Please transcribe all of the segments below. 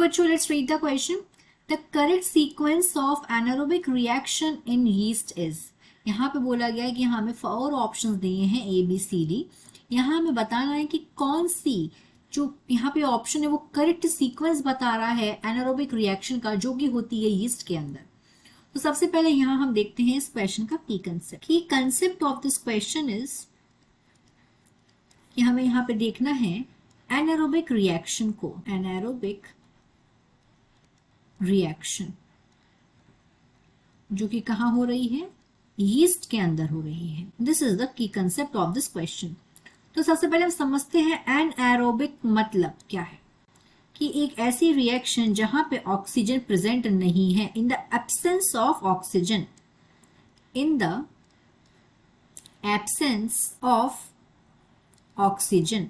बच्चों, let's read the question. The correct sequence of anaerobic reaction in yeast is. यहाँ पे बोला गया है कि हमें 4 ऑप्शंस दिए हैं ABCD. यहाँ हमें बताना है कि कौन सी जो यहाँ पे ऑप्शन है वो करेक्ट सीक्वेंस बता रहा है एनारोबिक रिएक्शन का, जो कि होती है यीस्ट के अंदर. तो सबसे पहले यहाँ हम देखते हैं इस क्वेश्चन का की कंसेप्ट. की concept of this question is कि हमें यहाँ पे देखना है एनारोबिक रिएक्शन को, एनारोबिक रिएक्शन जो कि कहाँ हो रही है, यीस्ट के अंदर हो रही है. This is the key concept of this question. तो सबसे पहले हम समझते हैं एनएरोबिक मतलब क्या है. कि एक ऐसी रिएक्शन जहां पे ऑक्सीजन प्रेजेंट नहीं है, in the absence of oxygen, in the absence of oxygen,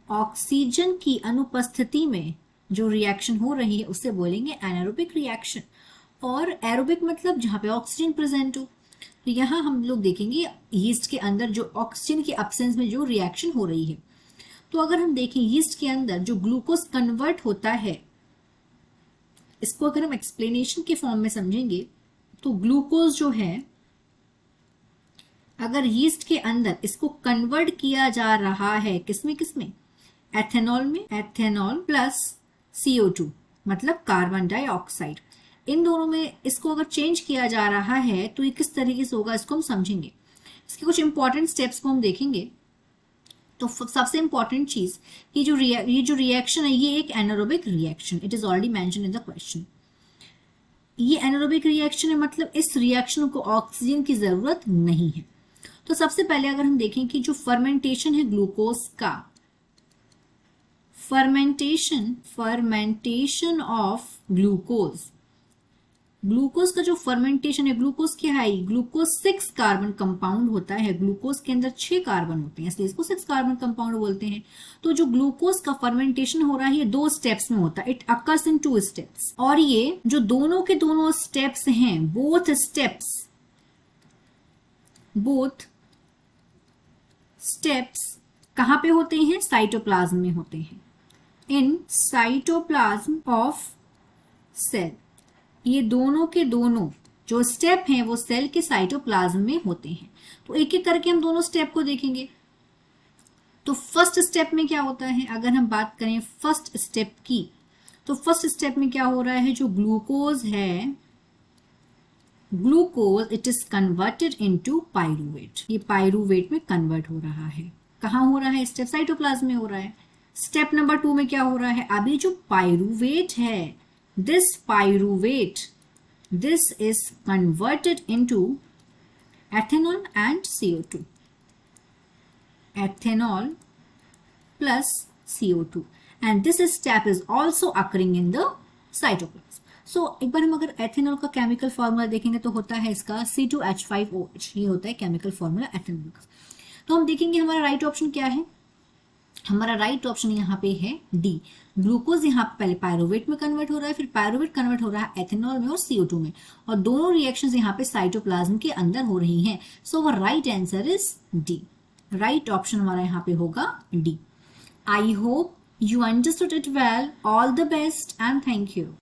oxygen की अनुपस्थिति में जो रिएक्शन हो रही है उसे बोलेंगे एनारोबिक रिएक्शन. और एरोबिक मतलब जहां पे ऑक्सीजन प्रेजेंट हो. तो यहां हम लोग देखेंगे यीस्ट के अंदर जो ऑक्सीजन के एब्सेंस में जो रिएक्शन हो रही है. तो अगर हम देखें यीस्ट के अंदर जो ग्लूकोज कन्वर्ट होता है, इसको अगर हम एक्सप्लेनेशन के फॉर्म में समझेंगे तो ग्लूकोज जो है अगर यीस्ट के अंदर इसको कन्वर्ट किया जा रहा है किसमें किसमें, एथेनॉल में, एथेनॉल प्लस CO2 मतलब कार्बन डाइऑक्साइड, इन दोनों में इसको अगर चेंज किया जा रहा है तो ये किस तरीके से होगा इसको हम समझेंगे. इसके कुछ इंपॉर्टेंट स्टेप्स को हम देखेंगे. तो सबसे इंपॉर्टेंट चीज कि ये जो रिएक्शन है ये एक anaerobic reaction, it is already mention in the question. ये एनारोबिक रिएक्शन है मतलब इस रिएक्शन को ऑक्सीजन की जरूरत नहीं है. तो सबसे पहले अगर हम देखें कि जो फर्मेंटेशन है ग्लूकोज का, फर्मेंटेशन ऑफ ग्लूकोज, ग्लूकोज का जो फर्मेंटेशन है, ग्लूकोज क्या है, ग्लूकोज 6 कार्बन कंपाउंड होता है. ग्लूकोज के अंदर 6 कार्बन होते हैं इसलिए इसको 6 कार्बन कंपाउंड बोलते हैं. तो जो ग्लूकोज का फर्मेंटेशन हो रहा है ये 2 स्टेप्स में होता है. It occurs in 2 steps. और ये जो दोनों के दोनों स्टेप्स हैं, बोथ स्टेप्स कहां पे होते हैं, साइटोप्लाज्म में होते हैं, इन साइटोप्लाज्म ऑफ सेल. ये दोनों के दोनों जो स्टेप हैं वो सेल के साइटोप्लाज्म में होते हैं. तो एक एक करके हम दोनों स्टेप को देखेंगे. तो फर्स्ट स्टेप में क्या होता है, अगर हम बात करें फर्स्ट स्टेप की, तो फर्स्ट स्टेप में क्या हो रहा है, जो ग्लूकोज है, glucose it is converted into pyruvate. ये पाइरूवेट में कन्वर्ट हो रहा है. कहां हो रहा है, स्टेप साइटोप्लाज्म में हो रहा है. स्टेप नंबर 2 में क्या हो रहा है, अभी जो पाइरूवेट है, this pyruvate, this is converted into ethanol and CO2, ethanol plus CO2, and this step is also occurring in the cytoplasm. So एक बार हम अगर एथेनॉल का केमिकल फॉर्मूला देखेंगे तो होता है इसका C2H5OH, ये होता है केमिकल फॉर्मूला एथेनॉल का. तो हम देखेंगे हमारा राइट ऑप्शन क्या है. हमारा राइट ऑप्शन यहाँ पे है डी. ग्लूकोज यहाँ पे पहले पायरुवेट में कन्वर्ट हो रहा है, फिर पायरुवेट कन्वर्ट हो रहा है एथेनॉल में और CO2 में, और दोनों रिएक्शंस यहाँ पे साइटोप्लाज्म के अंदर हो रही हैं. सो वो right answer is D. Right option हमारा यहाँ पे होगा D. I hope you understood it well. All the best and thank you.